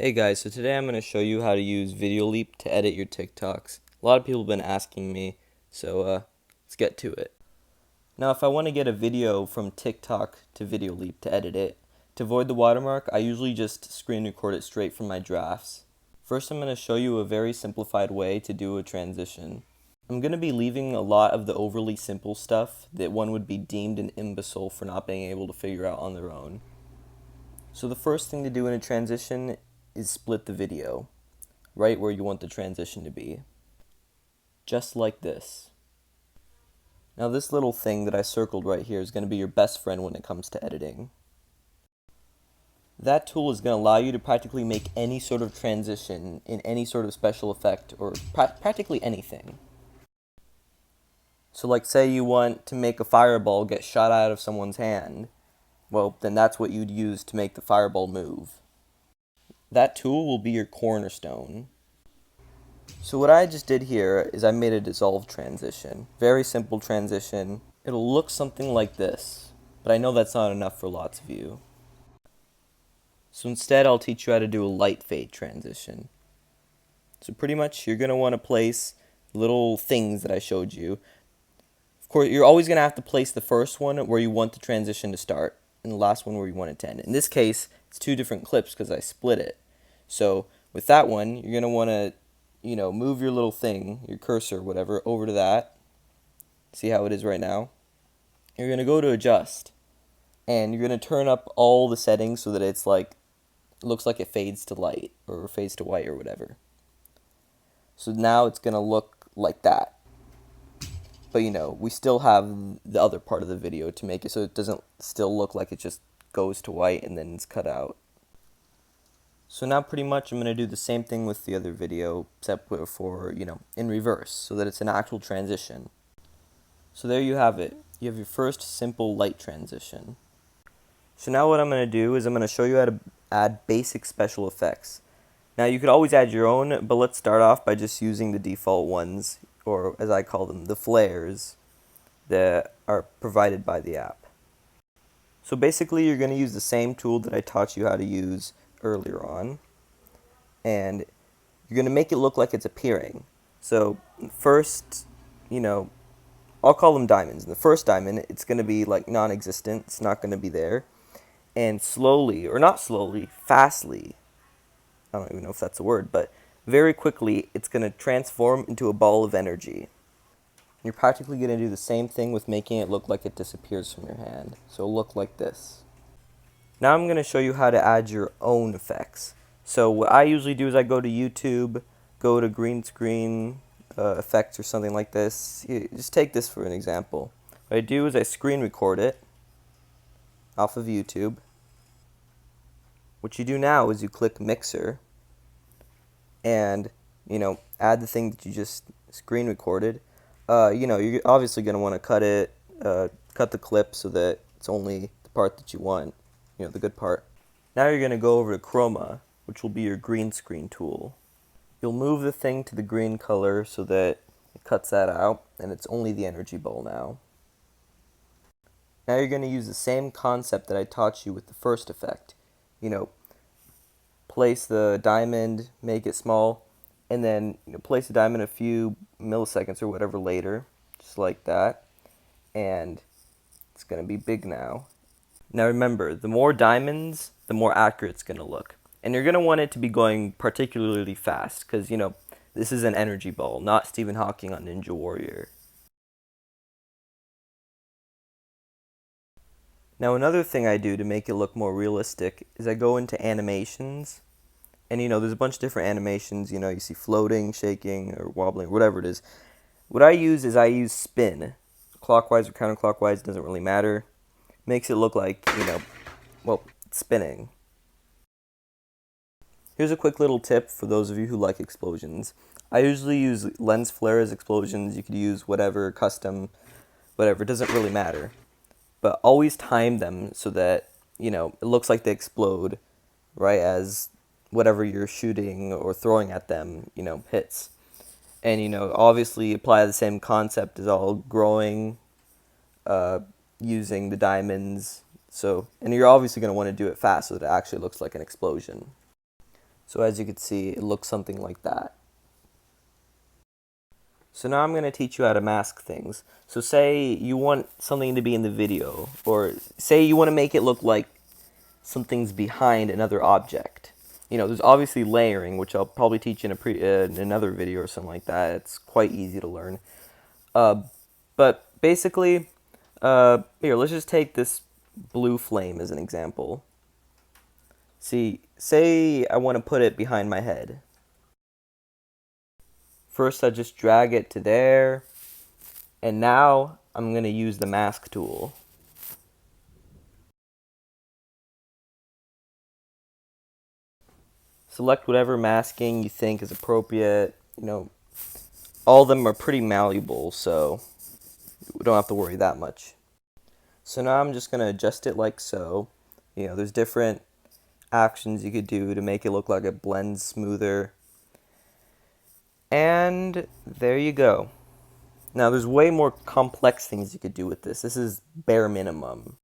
Hey guys, so today I'm going to show you how to use Videoleap to edit your TikToks. A lot of people have been asking me, so let's get to it. Now if I want to get a video from TikTok to Videoleap to edit it, to avoid the watermark, I usually just screen record it straight from my drafts. First I'm going to show you a very simplified way to do a transition. I'm going to be leaving a lot of the overly simple stuff that one would be deemed an imbecile for not being able to figure out on their own. So the first thing to do in a transition is split the video, right where you want the transition to be. Just like this. Now this little thing that I circled right here is going to be your best friend when it comes to editing. That tool is going to allow you to practically make any sort of transition in any sort of special effect or practically anything. So like say you want to make a fireball get shot out of someone's hand, well then that's what you'd use to make the fireball move. That tool will be your cornerstone. So what I just did here is I made a dissolve transition. Very simple transition. It'll look something like this, but I know that's not enough for lots of you. So instead I'll teach you how to do a light fade transition. So pretty much you're going to want to place little things that I showed you. Of course, you're always going to have to place the first one where you want the transition to start and the last one where you want it to end. In this case, it's two different clips because I split it. So with that one, you're going to want to move your little thing, your cursor, whatever, over to that. See how it is right now? You're going to go to adjust, and you're going to turn up all the settings so that it's like, looks like it fades to light, or fades to white, or whatever. So now it's going to look like that. But we still have the other part of the video to make it so it doesn't still look like it just goes to white and then it's cut out. So now pretty much I'm going to do the same thing with the other video, except for, in reverse, so that it's an actual transition. So there you have it. You have your first simple light transition. So now what I'm going to do is I'm going to show you how to add basic special effects. Now you could always add your own, but let's start off by just using the default ones, or as I call them, the flares that are provided by the app. So basically you're going to use the same tool that I taught you how to use earlier on, and you're going to make it look like it's appearing. So first, I'll call them diamonds. In the first diamond, it's going to be like non-existent. It's not going to be there. And slowly, or not slowly, fastly, I don't even know if that's a word, but very quickly, it's going to transform into a ball of energy. You're practically going to do the same thing with making it look like it disappears from your hand. So it'll look like this. Now I'm going to show you how to add your own effects. So what I usually do is I go to YouTube, go to green screen effects or something like this. Just take this for an example. What I do is I screen record it off of YouTube. What you do now is you click mixer and add the thing that you just screen recorded. You're obviously going to want to cut the clip so that it's only the part that you want, the good part. Now you're going to go over to chroma, which will be your green screen tool. You'll move the thing to the green color so that it cuts that out, and it's only the energy ball now. Now you're going to use the same concept that I taught you with the first effect. Place the diamond, make it small, and then place the diamond a few milliseconds or whatever later, just like that, and it's going to be big now. Now remember, the more diamonds, the more accurate it's going to look. And you're going to want it to be going particularly fast, because, this is an energy ball, not Stephen Hawking on Ninja Warrior. Now another thing I do to make it look more realistic is I go into animations, and there's a bunch of different animations. You see floating, shaking, or wobbling, or whatever it is. What I use is I use spin. Clockwise or counterclockwise, doesn't really matter. Makes it look like, it's spinning. Here's a quick little tip for those of you who like explosions. I usually use lens flare as explosions. You could use whatever, custom, whatever, it doesn't really matter. But always time them so that, it looks like they explode right as whatever you're shooting or throwing at them, hits. And, obviously apply the same concept as all growing, using the diamonds. And you're obviously going to want to do it fast so that it actually looks like an explosion. So as you can see, it looks something like that. So now I'm going to teach you how to mask things. So say you want something to be in the video, or say you want to make it look like something's behind another object. You know, there's obviously layering, which I'll probably teach in another video or something like that. It's quite easy to learn. But basically, here, let's just take this blue flame as an example. See, say I want to put it behind my head. First, I just drag it to there, and now I'm going to use the mask tool. Select whatever masking you think is appropriate. You know, all of them are pretty malleable, so we don't have to worry that much. So now I'm just going to adjust it like so. You know, there's different actions you could do to make it look like it blends smoother. And there you go. Now there's way more complex things you could do with this. This is bare minimum.